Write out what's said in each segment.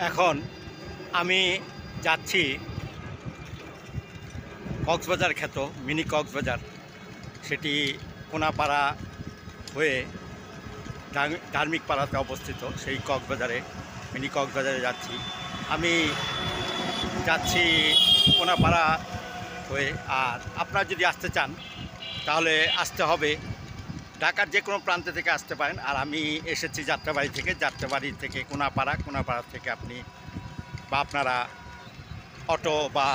এখন আমি যাচ্ছি কক্সবাজার খ্যাত মিনি কক্সবাজার, সেটি কোনাপাড়া হয়ে ধার্মিক পাড়াতে অবস্থিত। সেই কক্সবাজারে, মিনি কক্সবাজারে যাচ্ছি আমি। যাচ্ছি কোনাপাড়া হয়ে। আর আপনারা যদি আসতে চান তাহলে আসতে হবে, ঢাকার যে কোনো প্রান্ত থেকে আসতে পারেন। আর আমি এসেছি যাত্রাবাড়ি থেকে। যাত্রাবাড়ি থেকে কোনাপাড়া থেকে আপনি বা আপনারা অটো বা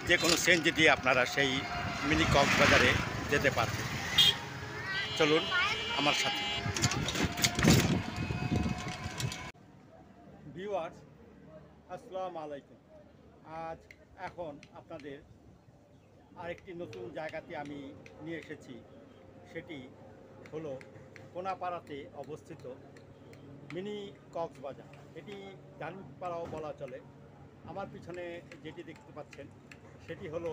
যে কোনো সিএনজি দিয়ে আপনারা সেই মিনি কক্সবাজারে যেতে পারবেন। চলুন আমার সাথে। ভিউয়ার্স, আসসালামু আলাইকুম। আজ এখন আপনাদের আরেকটি নতুন জায়গাতে আমি নিয়ে এসেছি। সেটি হলো কোনাপাড়াতে অবস্থিত মিনি কক্সবাজার। এটি ধার্মিক পাড়াও বলা চলে। আমার পিছনে যেটি দেখতে পাচ্ছেন সেটি হলো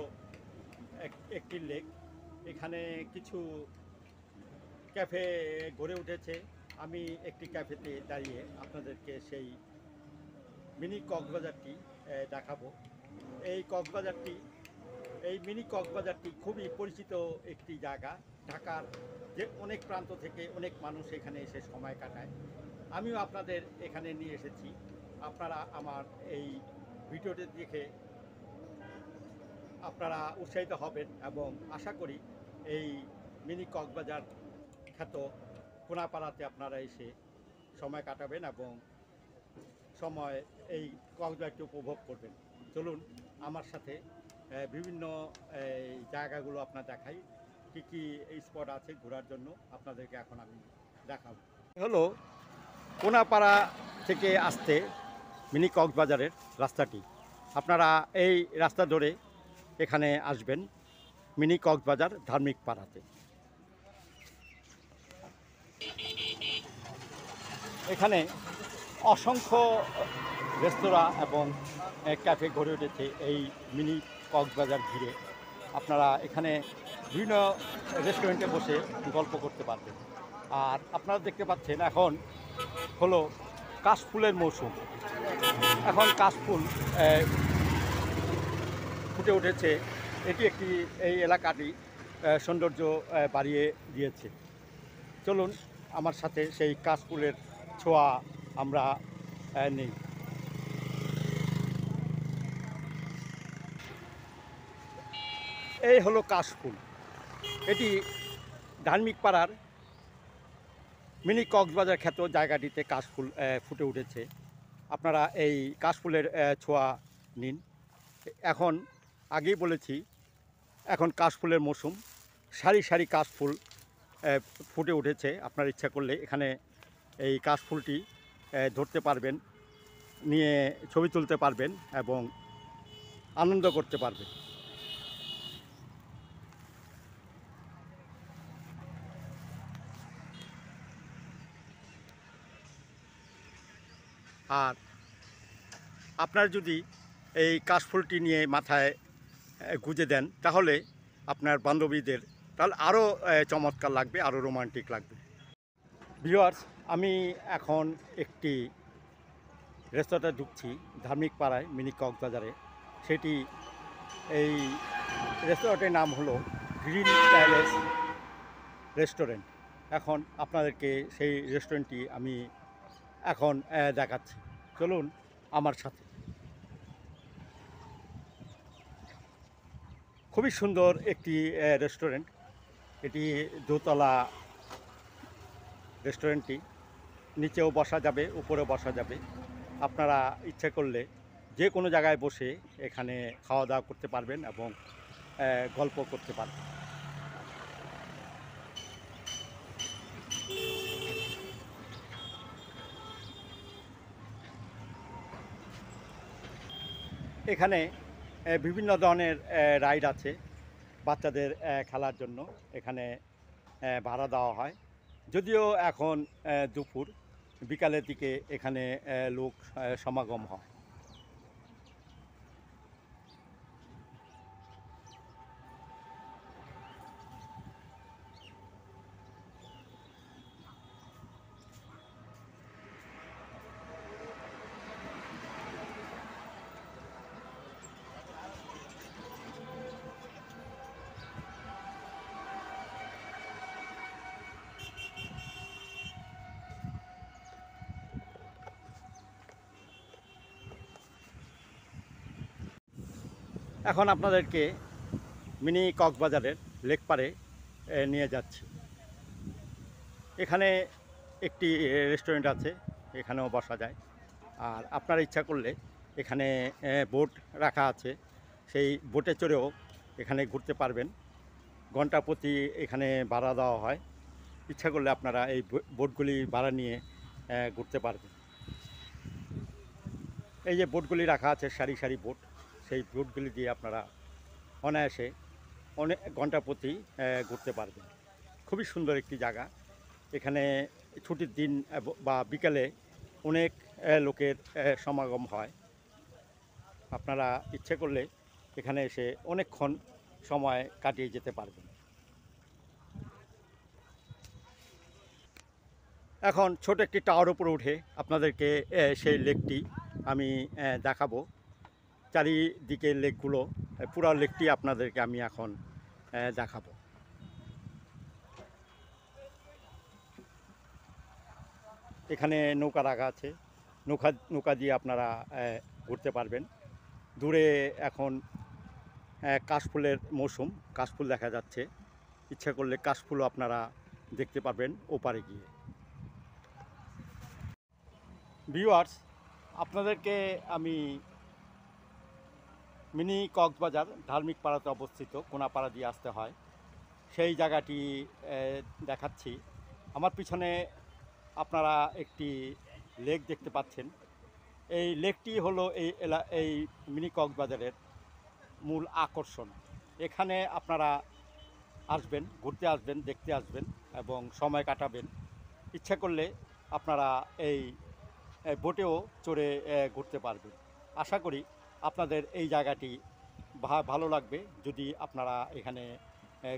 একটি লেক। এখানে কিছু ক্যাফে গড়ে উঠেছে। আমি একটি ক্যাফেতে দাঁড়িয়ে আপনাদেরকে সেই মিনি কক্সবাজারটি দেখাবো। এই মিনি কক্সবাজারটি খুবই পরিচিত একটি জায়গা। ঢাকার যে অনেক প্রান্ত থেকে অনেক মানুষ এখানে এসে সময় কাটায়। আমিও আপনাদের এখানে নিয়ে এসেছি। আপনারা আমার এই ভিডিওটি দেখে আপনারা উৎসাহিত হবেন এবং আশা করি এই মিনি কক্সবাজার খ্যাত কোনাপাড়াতে আপনারা এসে সময় কাটাবেন এবং এই কক্সবাজারটি উপভোগ করবেন। চলুন আমার সাথে বিভিন্ন জায়গাগুলো আপনার দেখাই, কী কী স্পট আছে ঘোরার জন্য আপনাদেরকে এখন আমি দেখাবো। হলো কোনাপাড়া থেকে আসতে মিনি কক্সবাজারের রাস্তাটি। আপনারা এই রাস্তা ধরে এখানে আসবেন মিনি কক্সবাজার ধার্মিক পাড়াতে। এখানে অসংখ্য রেস্তোরাঁ এবং ক্যাফে গড়ে উঠেছে এই মিনি কক্সবাজার ঘিরে। আপনারা এখানে বিভিন্ন রেস্টুরেন্টে বসে গল্প করতে পারবেন। আর আপনারা দেখতে পাচ্ছেন এখন হলো কাশফুলের মৌসুম। এখন কাশফুল ফুটে উঠেছে। এটি এই এলাকাটি সৌন্দর্য বাড়িয়ে দিয়েছে। চলুন আমার সাথে সেই কাশফুলের ছোঁয়া আমরা নেই। এই হলো কাশফুল। এটি ধার্মিক পাড়ার মিনি কক্সবাজার খ্যাত জায়গাটিতে কাশফুল ফুটে উঠেছে। আপনারা এই কাশফুলের ছোঁয়া নিন। এখন আগেই বলেছি, এখন কাশফুলের মৌসুম। সারি সারি কাশফুল ফুটে উঠেছে। আপনার ইচ্ছা করলে এখানে এই কাশফুলটি ধরতে পারবেন, নিয়ে ছবি তুলতে পারবেন এবং আনন্দ করতে পারবেন। আর আপনার যদি এই কাশফুলটি নিয়ে মাথায় গুঁজে দেন তাহলে আপনার বান্ধবীদের তাহলে আরও চমৎকার লাগবে, আরও রোমান্টিক লাগবে। ভিউয়ার্স, আমি এখন একটি রেস্তোরাঁতে ঢুকছি ধার্মিক পাড়ায় মিনি কক্সবাজারে। এই রেস্তোরাঁটির নাম হলো গ্রিন প্যালেস রেস্টুরেন্ট। এখন আপনাদেরকে সেই রেস্টুরেন্টটি আমি এখন দেখাচ্ছি। চলুন আমার সাথে। খুবই সুন্দর একটি রেস্টুরেন্ট। এটি দোতলা রেস্টুরেন্টটি। নিচেও বসা যাবে, উপরেও বসা যাবে। আপনারা ইচ্ছে করলে যে কোনো জায়গায় বসে এখানে খাওয়া দাওয়া করতে পারবেন এবং গল্প করতে পারবেন। এখানে বিভিন্ন ধরনের রাইড আছে বাচ্চাদের খেলার জন্য। এখানে ভাড়া দেওয়া হয়। যদিও এখন দুপুর, বিকালের দিকে এখানে লোক সমাগম হয়। এখন আপনাদেরকে মিনি কক্সবাজারের লেক পাড়ে নিয়ে যাচ্ছি। এখানে একটি রেস্টুরেন্ট আছে, এখানেও বসা যায়। আর আপনারা ইচ্ছা করলে এখানে বোট রাখা আছে, সেই বোটে চড়েও এখানে ঘুরতে পারবেন। ঘন্টা প্রতি এখানে ভাড়া দেওয়া হয়। ইচ্ছা করলে আপনারা এই বোটগুলি ভাড়া নিয়ে ঘুরতে পারবেন। এই যে বোটগুলি রাখা আছে, সারি সারি বোট, সেই বোটগুলি দিয়ে আপনারা অনায়াসে অনেক ঘন্টা প্রতি ঘুরতে পারবেন। খুবই সুন্দর একটি জায়গা। এখানে ছুটির দিন বা বিকালে অনেক লোকের সমাগম হয়। আপনারা ইচ্ছে করলে এখানে এসে অনেকক্ষণ সময় কাটিয়ে যেতে পারবেন। এখন ছোট একটি টাওয়ার উপরে উঠে আপনাদেরকে সেই লেকটি আমি দেখাবো। চারিদিকে লেকগুলো, পুরো লেকটি আপনাদেরকে আমি এখন দেখাবো। এখানে নৌকা রাখা আছে, নৌকা দিয়ে আপনারা ঘুরতে পারবেন। দূরে এখন কাশফুলের মৌসুম, কাশফুল দেখা যাচ্ছে। ইচ্ছা করলে কাশফুলও আপনারা দেখতে পারবেন ওপারে গিয়ে। ভিউয়ার্স, আপনাদেরকে আমি মিনি কক্সবাজার ধার্মিক পাড়াতে অবস্থিত, কোনাপাড়া দিয়ে আসতে হয়, সেই জায়গাটি দেখাচ্ছি। আমার পিছনে আপনারা একটি লেক দেখতে পাচ্ছেন। এই লেকটি হলো এই মিনি কক্সবাজারের মূল আকর্ষণ। এখানে আপনারা আসবেন, ঘুরতে আসবেন, দেখতে আসবেন এবং সময় কাটাবেন। ইচ্ছা করলে আপনারা এই বোটেও চড়ে ঘুরতে পারবেন। আশা করি আপনাদের এই জায়গাটি ভালো লাগবে যদি আপনারা এখানে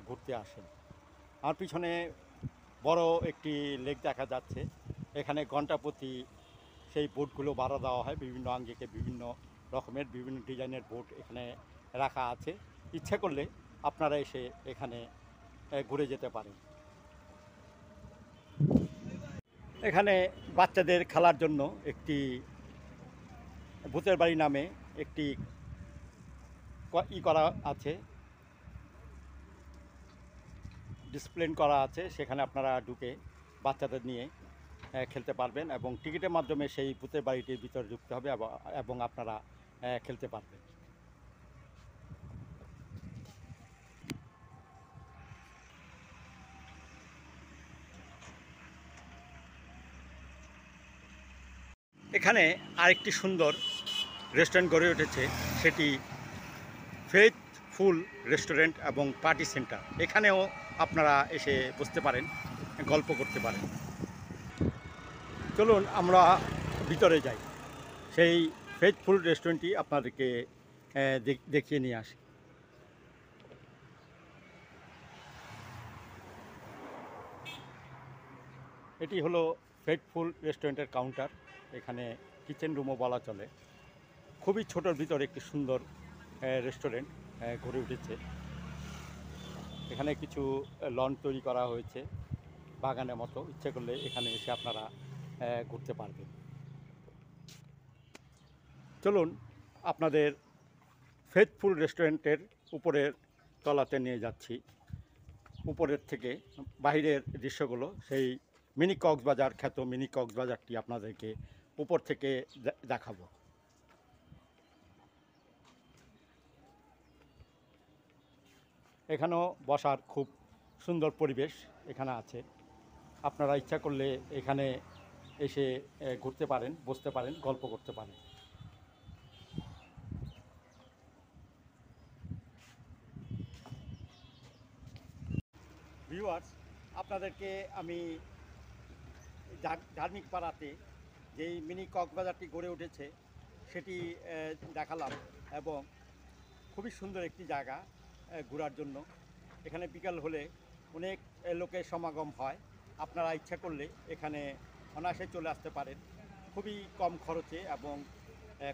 ঘুরতে আসেন। আমার পিছনে বড় একটি লেক দেখা যাচ্ছে। এখানে ঘন্টা প্রতি সেই বোটগুলো ভাড়া দেওয়া হয়। বিভিন্ন আঙ্গিকে বিভিন্ন রকমের বিভিন্ন ডিজাইনের বোট এখানে রাখা আছে। ইচ্ছা করলে আপনারা এসে এখানে ঘুরে যেতে পারেন। এখানে বাচ্চাদের খেলার জন্য একটি ভূতের বাড়ি নামে একটি করা আছে, ডিসপ্লে করা আছে। সেখানে আপনারা ঢুকে বাচ্চাদের নিয়ে খেলতে পারবেন এবং টিকিটের মাধ্যমে সেই ভূতের বাড়িটির ভিতরে ঢুকতে হবে এবং আপনারা খেলতে পারবেন। এখানে আরেকটি সুন্দর রেস্টুরেন্ট গড়ে উঠেছে, সেটি ফেইথফুল রেস্টুরেন্ট এবং পার্টি সেন্টার। এখানেও আপনারা এসে বসতে পারেন, গল্প করতে পারেন। চলুন আমরা ভিতরে যাই, সেই ফেইথফুল রেস্টুরেন্টটি আপনাদেরকে দেখিয়ে নিয়ে আসি। এটি হলো ফেইথফুল রেস্টুরেন্টের কাউন্টার। এখানে কিচেন রুমও বলা চলে। খুবই ছোটোর ভিতরে একটি সুন্দর রেস্টুরেন্ট গড়ে উঠেছে। এখানে কিছু লন তৈরি করা হয়েছে বাগানের মতো। ইচ্ছে করলে এখানে এসে আপনারা ঘুরতে পারবেন। চলুন আপনাদের ফেইথফুল রেস্টুরেন্টের উপরের তলাতে নিয়ে যাচ্ছি। উপরের থেকে বাইরের দৃশ্যগুলো, সেই মিনি কক্সবাজার, খ্যাত মিনি কক্সবাজারটি আপনাদেরকে উপর থেকে দেখাবো। এখানেও বসার খুব সুন্দর পরিবেশ এখানে আছে। আপনারা ইচ্ছা করলে এখানে এসে ঘুরতে পারেন, বসতে পারেন, গল্প করতে পারেন। ভিউয়ার্স, আপনাদেরকে আমি ধার্মিক পাড়াতে যেই মিনি কক্সবাজারটি গড়ে উঠেছে সেটি দেখালাম এবং খুবই সুন্দর একটি জায়গা ঘোরার জন্য। এখানে বিকাল হলে অনেক লোকের সমাগম হয়। আপনারা ইচ্ছা করলে এখানে অনায়াসে চলে আসতে পারেন, খুবই কম খরচে এবং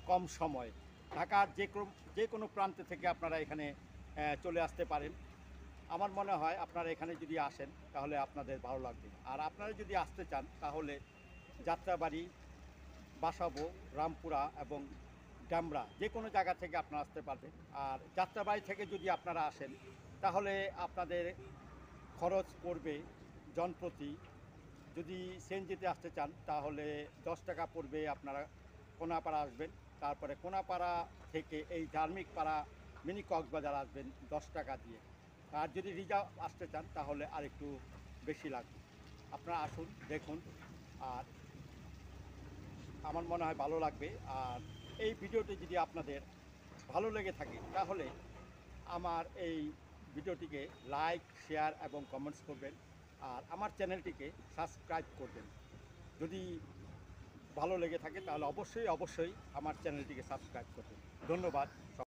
কম সময়। ঢাকার যে কোনো প্রান্ত থেকে আপনারা এখানে চলে আসতে পারেন। আমার মনে হয় আপনারা এখানে যদি আসেন তাহলে আপনাদের ভালো লাগবে। আর আপনারা যদি আসতে চান তাহলে যাত্রাবাড়ি, বাসাবো, রামপুরা এবং ড্যামরা যে কোনো জায়গা থেকে আপনারা আসতে পারবেন। আর যাত্রাবাড়ি থেকে যদি আপনারা আসেন তাহলে আপনাদের খরচ পড়বে জনপ্রতি, যদি সিএনজিতে আসতে চান তাহলে 10 টাকা পড়বে। আপনারা কোনাপাড়া আসবেন, তারপরে কোনাপাড়া থেকে এই ধার্মিক পাড়া মিনি কক্সবাজার আসবেন 10 টাকা দিয়ে। আর যদি রিজার্ভ আসতে চান তাহলে আরেকটু বেশি লাগবে। আপনারা আসুন, দেখুন, আর আমার মনে হয় ভালো লাগবে। আর এই ভিডিওটি যদি আপনাদের ভালো লেগে থাকে তাহলে আমার এই ভিডিওটিকে লাইক, শেয়ার এবং কমেন্টস করবেন। আর আমার চ্যানেলটিকে সাবস্ক্রাইব করবেন। যদি ভালো লেগে থাকে তাহলে অবশ্যই আমার চ্যানেলটিকে সাবস্ক্রাইব করবেন। ধন্যবাদ।